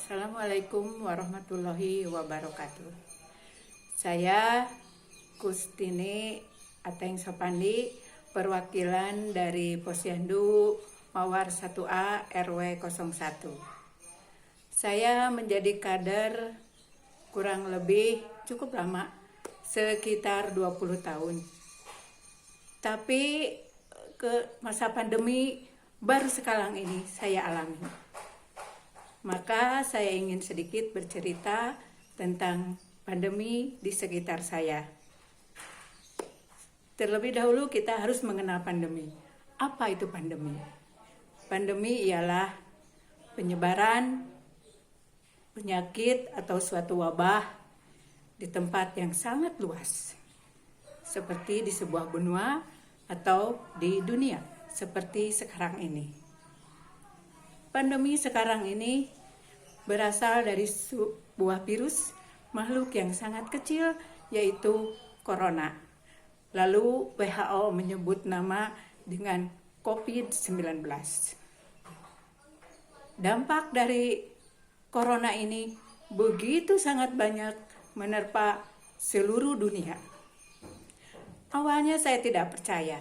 Assalamualaikum warahmatullahi wabarakatuh. Saya Kustini Ateng Sopandi, perwakilan dari Posyandu Mawar 1A RW 01. Saya menjadi kader kurang lebih cukup lama, sekitar 20 tahun. Tapi ke masa pandemi baru sekarang ini saya alami. Maka saya ingin sedikit bercerita tentang pandemi di sekitar saya. Terlebih dahulu kita harus mengenal pandemi. Apa itu pandemi? Pandemi ialah penyebaran penyakit atau suatu wabah di tempat yang sangat luas, seperti di sebuah benua atau di dunia, seperti sekarang ini. Pandemi sekarang ini berasal dari sebuah virus makhluk yang sangat kecil, yaitu corona. Lalu WHO menyebut nama dengan COVID-19. Dampak dari corona ini begitu sangat banyak menerpa seluruh dunia. Awalnya saya tidak percaya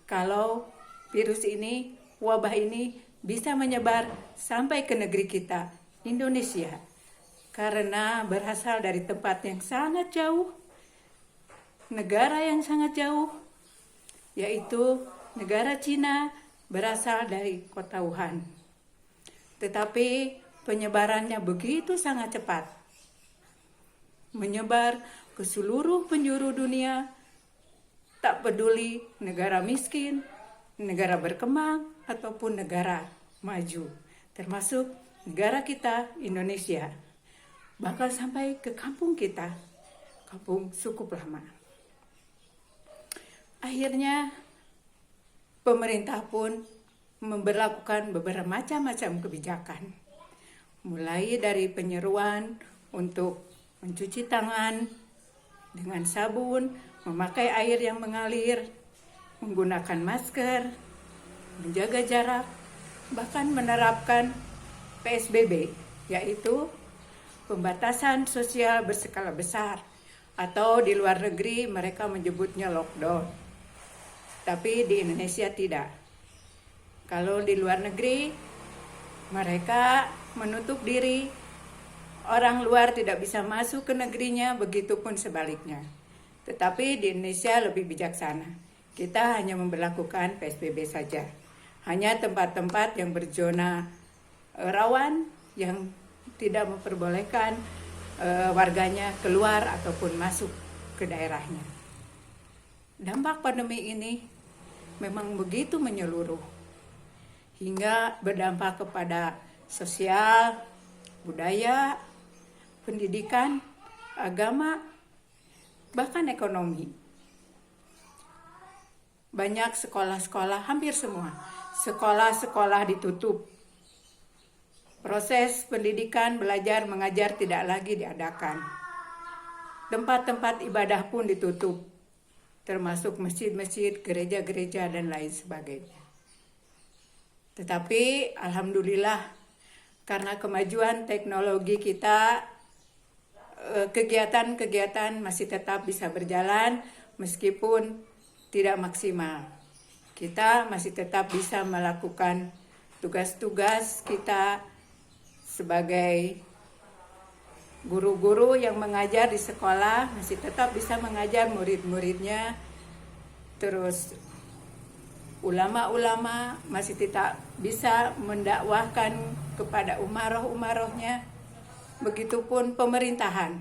kalau virus ini, wabah ini bisa menyebar sampai ke negeri kita, Indonesia, karena berasal dari tempat yang sangat jauh, negara yang sangat jauh, yaitu negara Cina, berasal dari kota Wuhan. Tetapi penyebarannya begitu sangat cepat, menyebar ke seluruh penjuru dunia, tak peduli negara miskin, negara berkembang, ataupun negara maju, termasuk negara kita, Indonesia, bakal sampai ke kampung kita, kampung suku Lama. Akhirnya pemerintah pun memberlakukan beberapa macam kebijakan, mulai dari penyeruan untuk mencuci tangan dengan sabun, memakai air yang mengalir, menggunakan masker, menjaga jarak, bahkan menerapkan PSBB, yaitu pembatasan sosial berskala besar, atau di luar negeri mereka menyebutnya lockdown. Tapi di Indonesia tidak. Kalau di luar negeri mereka menutup diri, orang luar tidak bisa masuk ke negerinya, begitupun sebaliknya. Tetapi di Indonesia lebih bijaksana. Kita hanya memberlakukan PSBB saja. Hanya tempat-tempat yang berzona rawan, yang tidak memperbolehkan warganya keluar ataupun masuk ke daerahnya. Dampak pandemi ini memang begitu menyeluruh, hingga berdampak kepada sosial, budaya, pendidikan, agama, bahkan ekonomi. Banyak sekolah-sekolah, hampir semua sekolah-sekolah ditutup. Proses pendidikan, belajar, mengajar tidak lagi diadakan. Tempat-tempat ibadah pun ditutup, termasuk masjid-masjid, gereja-gereja, dan lain sebagainya. Tetapi alhamdulillah, karena kemajuan teknologi kita, kegiatan-kegiatan masih tetap bisa berjalan meskipun tidak maksimal. Kita masih tetap bisa melakukan tugas-tugas kita sebagai guru-guru yang mengajar di sekolah, masih tetap bisa mengajar murid-muridnya. Terus ulama-ulama masih tetap bisa mendakwahkan kepada umaroh-umarohnya. Begitupun pemerintahan,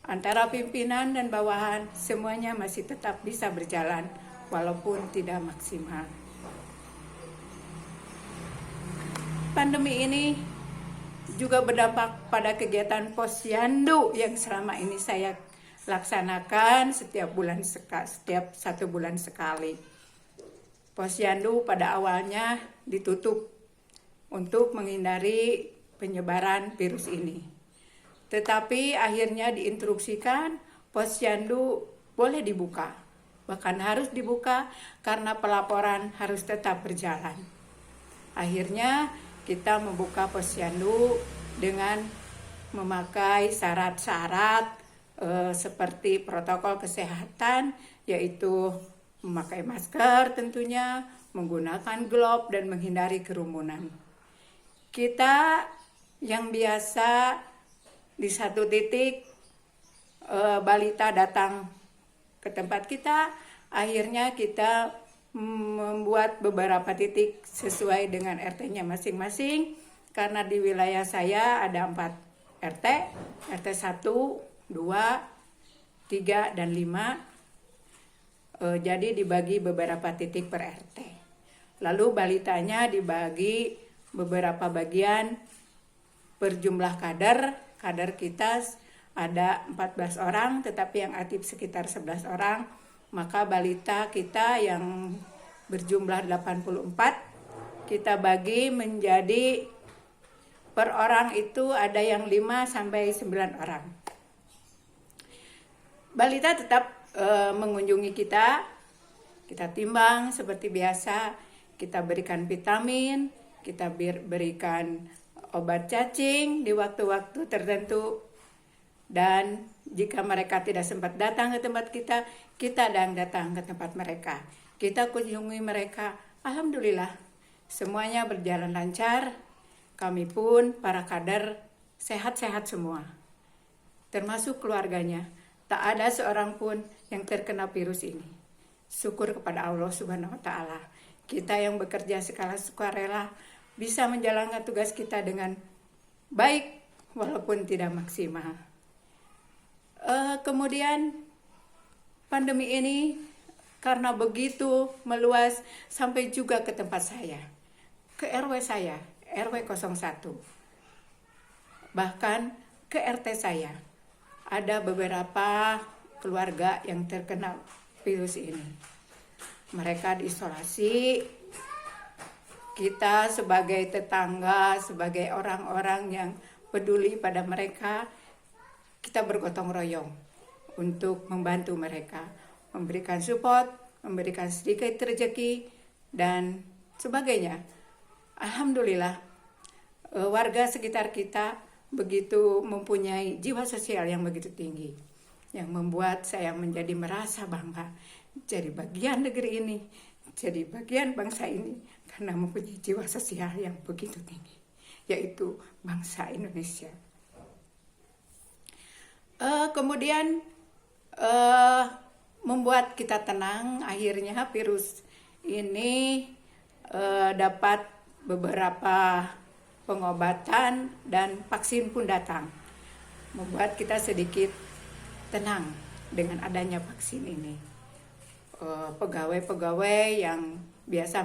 antara pimpinan dan bawahan, semuanya masih tetap bisa berjalan walaupun tidak maksimal. Pandemi ini juga berdampak pada kegiatan Posyandu yang selama ini saya laksanakan setiap 1 bulan sekali. Posyandu pada awalnya ditutup untuk menghindari penyebaran virus ini. Tetapi akhirnya diinstruksikan Posyandu boleh dibuka. Bahkan harus dibuka karena pelaporan harus tetap berjalan. Akhirnya kita membuka Posyandu dengan memakai syarat-syarat seperti protokol kesehatan, yaitu memakai masker tentunya, menggunakan glove, dan menghindari kerumunan. Kita yang biasa di satu titik balita datang ke tempat kita, akhirnya kita membuat beberapa titik sesuai dengan RT-nya masing-masing, karena di wilayah saya ada 4 RT, RT 1, 2, 3, dan 5. Jadi dibagi beberapa titik per RT. Lalu balitanya dibagi beberapa bagian per jumlah kader. Kader kita ada 14 orang, tetapi yang aktif sekitar 11 orang. Maka balita kita yang berjumlah 84, kita bagi menjadi per orang itu ada yang 5 sampai 9 orang. Balita tetap mengunjungi kita timbang seperti biasa, kita berikan vitamin, kita berikan obat cacing di waktu-waktu tertentu, dan jika mereka tidak sempat datang ke tempat kita, kita datang ke tempat mereka. Kita kunjungi mereka, alhamdulillah semuanya berjalan lancar. Kami pun para kader sehat-sehat semua, termasuk keluarganya. Tak ada seorang pun yang terkena virus ini. Syukur kepada Allah Subhanahu wa Ta'ala. Kita yang bekerja skala sukarela bisa menjalankan tugas kita dengan baik walaupun tidak maksimal. Kemudian pandemi ini karena begitu meluas sampai juga ke tempat saya, ke RW saya, RW 01. Bahkan ke RT saya. Ada beberapa keluarga yang terkena virus ini. Mereka diisolasi. Kita sebagai tetangga, sebagai orang-orang yang peduli pada mereka, kita bergotong royong untuk membantu mereka, memberikan support, memberikan sedikit rezeki, dan sebagainya. Alhamdulillah, warga sekitar kita begitu mempunyai jiwa sosial yang begitu tinggi, yang membuat saya menjadi merasa bangga jadi bagian negeri ini, jadi bagian bangsa ini, karena mempunyai jiwa sosial yang begitu tinggi, yaitu bangsa Indonesia. Kemudian membuat kita tenang, akhirnya virus ini dapat beberapa pengobatan dan vaksin pun datang, membuat kita sedikit tenang dengan adanya vaksin ini. Pegawai-pegawai yang biasa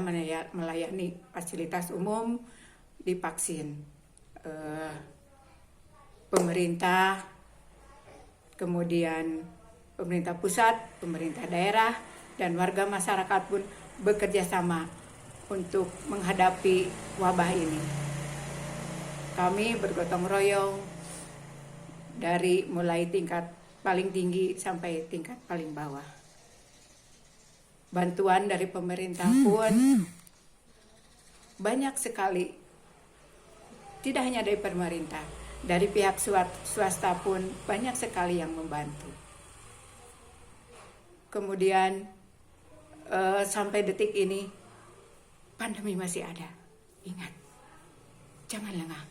melayani fasilitas umum divaksin. Pemerintah, kemudian pemerintah pusat, pemerintah daerah, dan warga masyarakat pun bekerja sama untuk menghadapi wabah ini. Kami bergotong royong dari mulai tingkat paling tinggi sampai tingkat paling bawah. Bantuan dari pemerintah pun banyak sekali. Tidak hanya dari pemerintah, dari pihak swasta pun banyak sekali yang membantu. Kemudian sampai detik ini pandemi masih ada. Ingat, jangan lengah.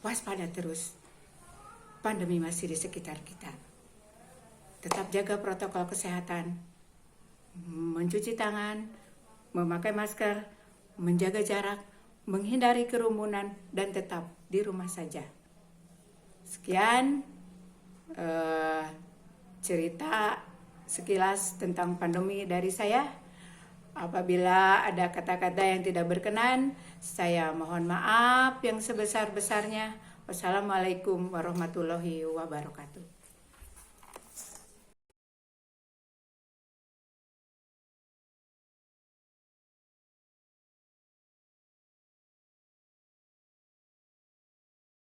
Waspada terus, pandemi masih di sekitar kita. Tetap jaga protokol kesehatan, mencuci tangan, memakai masker, menjaga jarak, menghindari kerumunan, dan tetap di rumah saja. Sekian cerita sekilas tentang pandemi dari saya. Apabila ada kata-kata yang tidak berkenan, saya mohon maaf yang sebesar-besarnya. Wassalamualaikum warahmatullahi wabarakatuh.